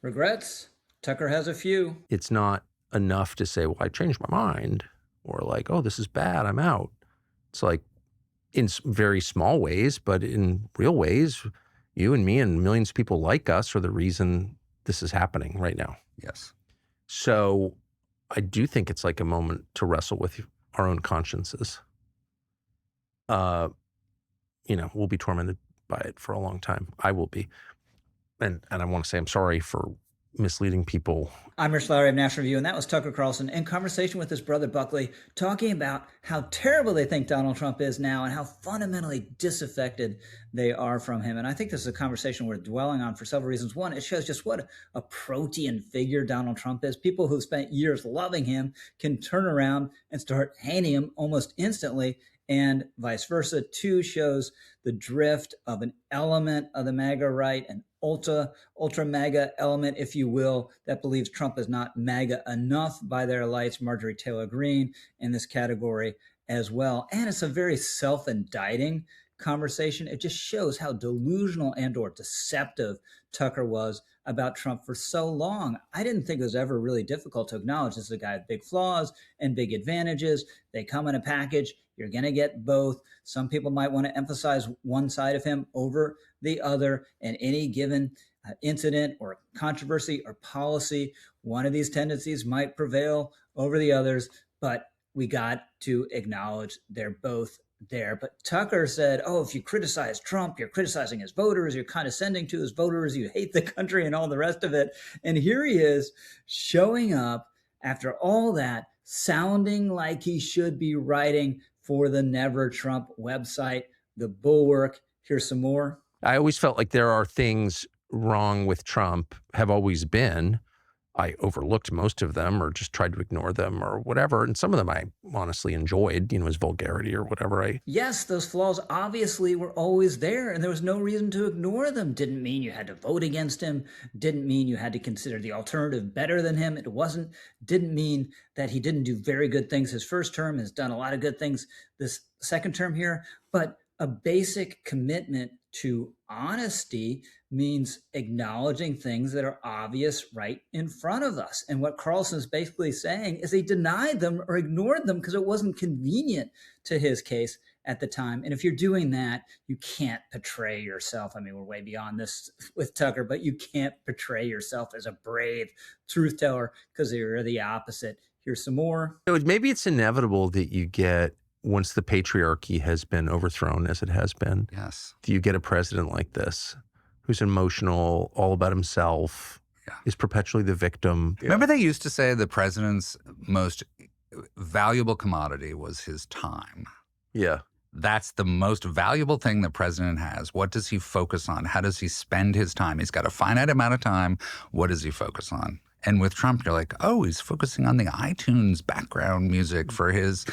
Regrets? Tucker has a few. It's not enough to say, well, I changed my mind, or like, oh, this is bad, I'm out. It's like in very small ways, but in real ways, you and me and millions of people like us are the reason this is happening right now. Yes. So I do think it's like a moment to wrestle with our own consciences. We'll be tormented by it for a long time. I will be. And I want to say I'm sorry for misleading people. I'm Rich Lowry of National Review, and that was Tucker Carlson in conversation with his brother Buckley, talking about how terrible they think Donald Trump is now and how fundamentally disaffected they are from him. And I think this is a conversation we're dwelling on for several reasons. One, it shows just what a protean figure Donald Trump is. People who've spent years loving him can turn around and start hating him almost instantly, and vice versa. Two, shows the drift of an element of the MAGA right, an ultra MAGA element, if you will, that believes Trump is not MAGA enough by their lights. Marjorie Taylor Greene in this category as well. And it's a very self-indicting conversation. It just shows how delusional and or deceptive Tucker was about Trump for so long. I didn't think it was ever really difficult to acknowledge this is a guy with big flaws and big advantages. They come in a package. You're going to get both. Some people might want to emphasize one side of him over the other in any given incident or controversy or policy. One of these tendencies might prevail over the others, but we got to acknowledge they're both there. But Tucker said, oh, if you criticize Trump, you're criticizing his voters, you're condescending to his voters, you hate the country and all the rest of it. And here he is showing up after all that, sounding like he should be writing for the Never Trump website, the Bulwark. Here's some more. I always felt like there are things wrong with Trump, have always been. I overlooked most of them or just tried to ignore them or whatever. And some of them I honestly enjoyed, his vulgarity or whatever. Yes, those flaws obviously were always there, and there was no reason to ignore them. Didn't mean you had to vote against him. Didn't mean you had to consider the alternative better than him. Didn't mean that he didn't do very good things his first term, has done a lot of good things this second term here. But a basic commitment to honesty means acknowledging things that are obvious right in front of us. And what Carlson is basically saying is he denied them or ignored them because it wasn't convenient to his case at the time. And if you're doing that, you can't portray yourself. I mean, we're way beyond this with Tucker, but you can't portray yourself as a brave truth teller because you're the opposite. Here's some more. Maybe it's inevitable that you get, once the patriarchy has been overthrown, as it has been, yes, you get a president like this who's emotional, all about himself, is perpetually the victim. Remember they used to say the president's most valuable commodity was his time. Yeah. That's the most valuable thing the president has. What does he focus on? How does he spend his time? He's got a finite amount of time. What does he focus on? And with Trump, you're like, oh, he's focusing on the iTunes background music for his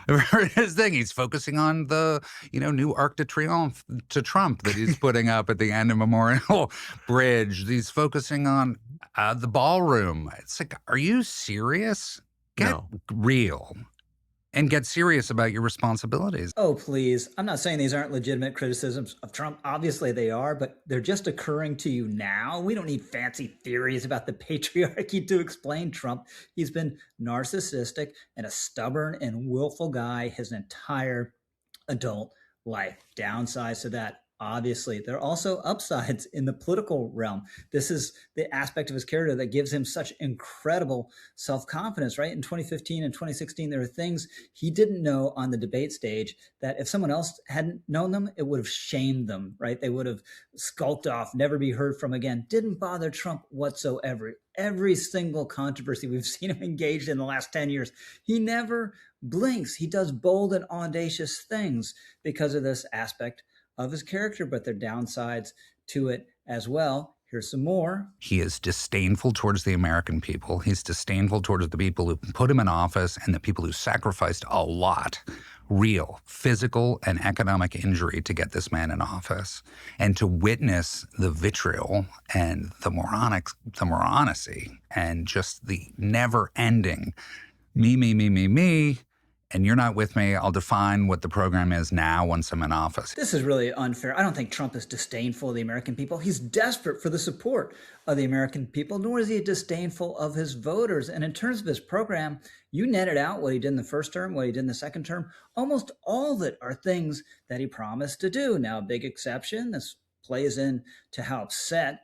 thing. He's focusing on the, new Arc de Triomphe to Trump that he's putting up at the end of Memorial Bridge. He's focusing on the ballroom. It's like, are you serious? Get real. And get serious about your responsibilities. Oh, please. I'm not saying these aren't legitimate criticisms of Trump. Obviously they are, but they're just occurring to you now. We don't need fancy theories about the patriarchy to explain Trump. He's been narcissistic and a stubborn and willful guy his entire adult life. Downsides to that, obviously, there are also upsides in the political realm. This is the aspect of his character that gives him such incredible self-confidence, right? In 2015 and 2016, there were things he didn't know on the debate stage that if someone else hadn't known them, it would have shamed them, right? They would have skulked off, never be heard from again. Didn't bother Trump whatsoever. Every single controversy we've seen him engaged in the last 10 years, he never blinks. He does bold and audacious things because of this aspect of his character, but there are downsides to it as well. Here's some more. He is disdainful towards the American people. He's disdainful towards the people who put him in office and the people who sacrificed a lot, real physical and economic injury to get this man in office. And to witness the vitriol and the moronacy and just the never-ending me, and you're not with me, I'll define what the program is now once I'm in office. This is really unfair. I don't think Trump is disdainful of the American people. He's desperate for the support of the American people, nor is he disdainful of his voters. And in terms of his program, you netted out what he did in the first term, what he did in the second term. Almost all of it are things that he promised to do. Now, a big exception, this plays into how upset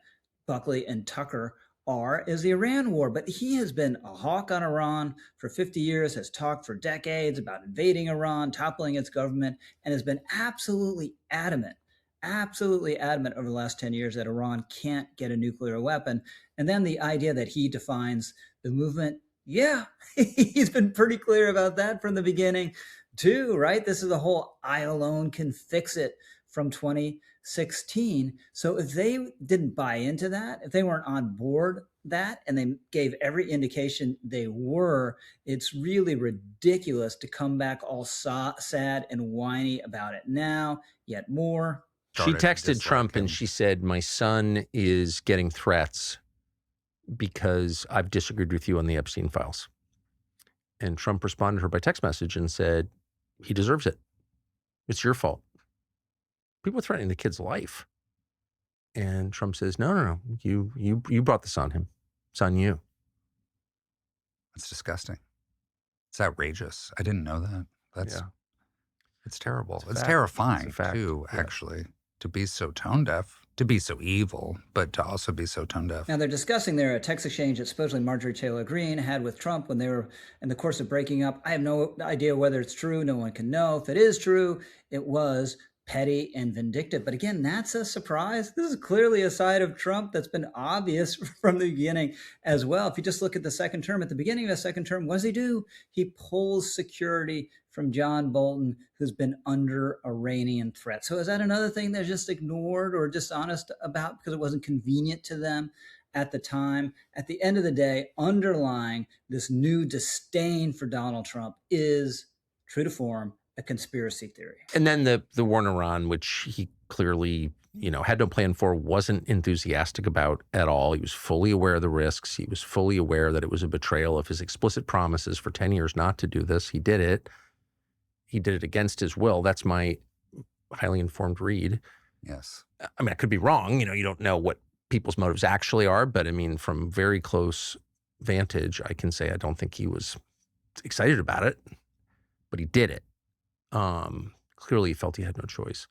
Buckley and Tucker are, is the Iran war. But he has been a hawk on Iran for 50 years, has talked for decades about invading Iran, toppling its government, and has been absolutely adamant over the last 10 years that Iran can't get a nuclear weapon. And then the idea that he defines the movement, yeah, he's been pretty clear about that from the beginning too, right? This is the whole I alone can fix it from 2016. So if they didn't buy into that, if they weren't on board that, and they gave every indication they were, it's really ridiculous to come back all sad and whiny about it now, yet more. She texted Trump and she said, my son is getting threats because I've disagreed with you on the Epstein files. And Trump responded to her by text message and said, he deserves it. It's your fault. People are threatening the kid's life. And Trump says, no. You brought this on him. It's on you. That's disgusting. It's outrageous. I didn't know that. It's terrible. It's terrifying too, actually, to be so tone deaf, to be so evil, but to also be so tone deaf. Now they're discussing their text exchange that supposedly Marjorie Taylor Greene had with Trump when they were in the course of breaking up. I have no idea whether it's true. No one can know. If it is true, it was petty and vindictive. But again, that's a surprise. This is clearly a side of Trump that's been obvious from the beginning as well. If you just look at the second term, at the beginning of the second term, what does he do? He pulls security from John Bolton, who's been under Iranian threat. So is that another thing they're just ignored or dishonest about because it wasn't convenient to them at the time? At the end of the day, underlying this new disdain for Donald Trump is, true to form, a conspiracy theory. And then the war in Iran, which he clearly, had no plan for, wasn't enthusiastic about at all. He was fully aware of the risks. He was fully aware that it was a betrayal of his explicit promises for 10 years not to do this. He did it. He did it against his will. That's my highly informed read. Yes. I mean, I could be wrong. You don't know what people's motives actually are, but I mean, from very close vantage, I can say I don't think he was excited about it, but he did it. Clearly he felt he had no choice.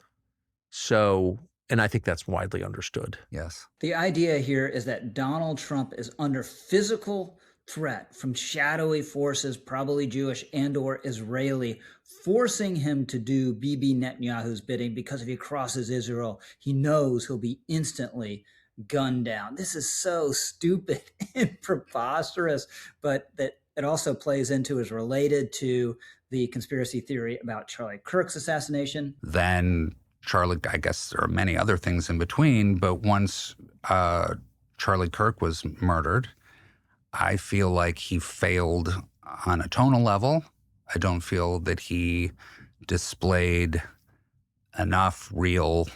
So, and I think that's widely understood. Yes. The idea here is that Donald Trump is under physical threat from shadowy forces, probably Jewish and or Israeli, forcing him to do Bibi Netanyahu's bidding, because if he crosses Israel, he knows he'll be instantly gunned down. This is so stupid and preposterous, but that it also plays into, is related to the conspiracy theory about Charlie Kirk's assassination. Then Charlie, I guess there are many other things in between, but once Charlie Kirk was murdered, I feel like he failed on a tonal level. I don't feel that he displayed enough real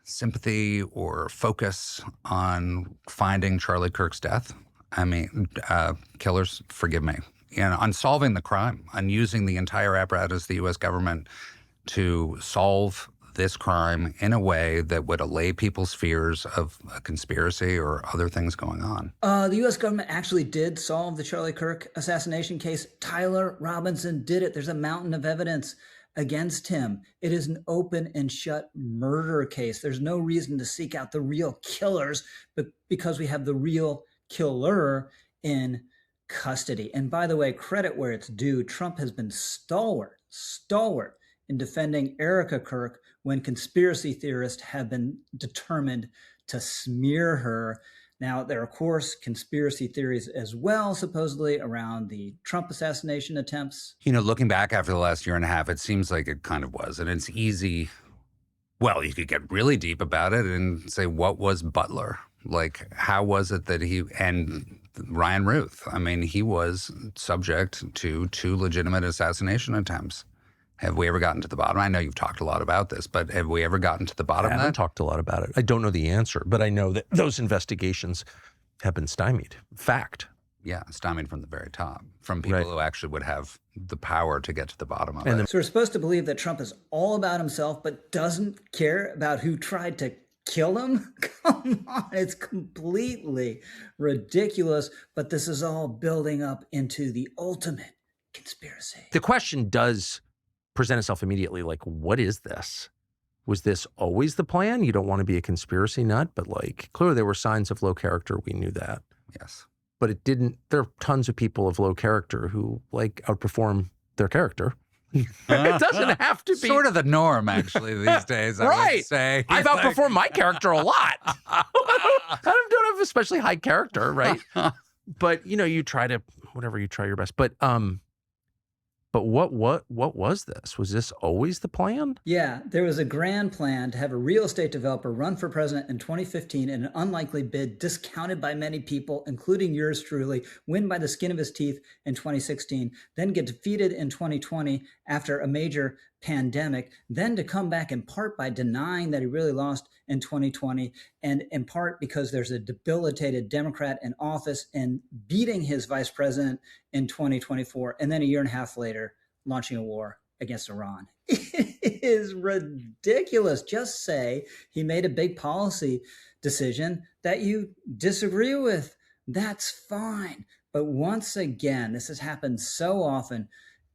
sympathy or focus on finding Charlie Kirk's death. I mean, killers, forgive me. On solving the crime, on using the entire apparatus of the U.S. government to solve this crime in a way that would allay people's fears of a conspiracy or other things going on. The U.S. government actually did solve the Charlie Kirk assassination case. Tyler Robinson did it. There's a mountain of evidence against him. It is an open and shut murder case. There's no reason to seek out the real killers, but because we have the real killer in custody. And by the way, credit where it's due, Trump has been stalwart in defending Erica Kirk when conspiracy theorists have been determined to smear her. Now, there are, of course, conspiracy theories as well, supposedly, around the Trump assassination attempts. Looking back after the last year and a half, it seems like it kind of was. And it's easy. Well, you could get really deep about it and say, what was Butler? Like, how was it that and Ryan Ruth, I mean, he was subject to 2 legitimate assassination attempts. Have we ever gotten to the bottom? I know you've talked a lot about this, but have we ever gotten to the bottom of that? I haven't talked a lot about it. I don't know the answer, but I know that those investigations have been stymied. Fact. stymied from the very top, from people Right. who actually would have the power to get to the bottom of And it. So we're supposed to believe that Trump is all about himself, but doesn't care about who tried to kill him? Come on, it's completely ridiculous. But this is all building up into the ultimate conspiracy. The question does present itself immediately, like, what is this? Was this always the plan? You don't want to be a conspiracy nut, but like clearly there were signs of low character. We knew that. Yes. But it didn't, there are tons of people of low character who like outperform their character. It doesn't have to be. Sort of the norm, actually, these days, I Right. would say. I've outperformed my character a lot. I don't have especially high character, right? But you try to, whatever, you try your best. But what was this? Was this always the plan? Yeah, there was a grand plan to have a real estate developer run for president in 2015 in an unlikely bid discounted by many people, including yours truly, win by the skin of his teeth in 2016, then get defeated in 2020 after a major pandemic, then to come back in part by denying that he really lost in 2020, and in part because there's a debilitated Democrat in office and beating his vice president in 2024, and then a year and a half later, launching a war against Iran. It is ridiculous. Just say he made a big policy decision that you disagree with. That's fine. But once again, this has happened so often,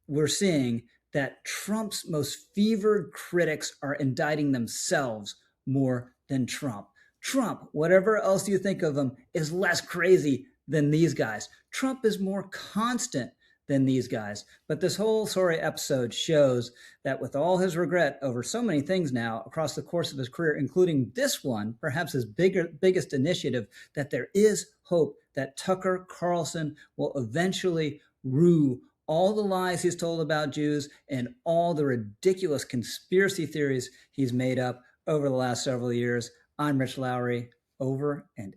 we're seeing that Trump's most fevered critics are indicting themselves more than Trump. Trump, whatever else you think of him, is less crazy than these guys. Trump is more constant than these guys. But this whole sorry episode shows that with all his regret over so many things now across the course of his career, including this one, perhaps his biggest initiative, that there is hope that Tucker Carlson will eventually rue all the lies he's told about Jews and all the ridiculous conspiracy theories he's made up over the last several years. I'm Rich Lowry. Over and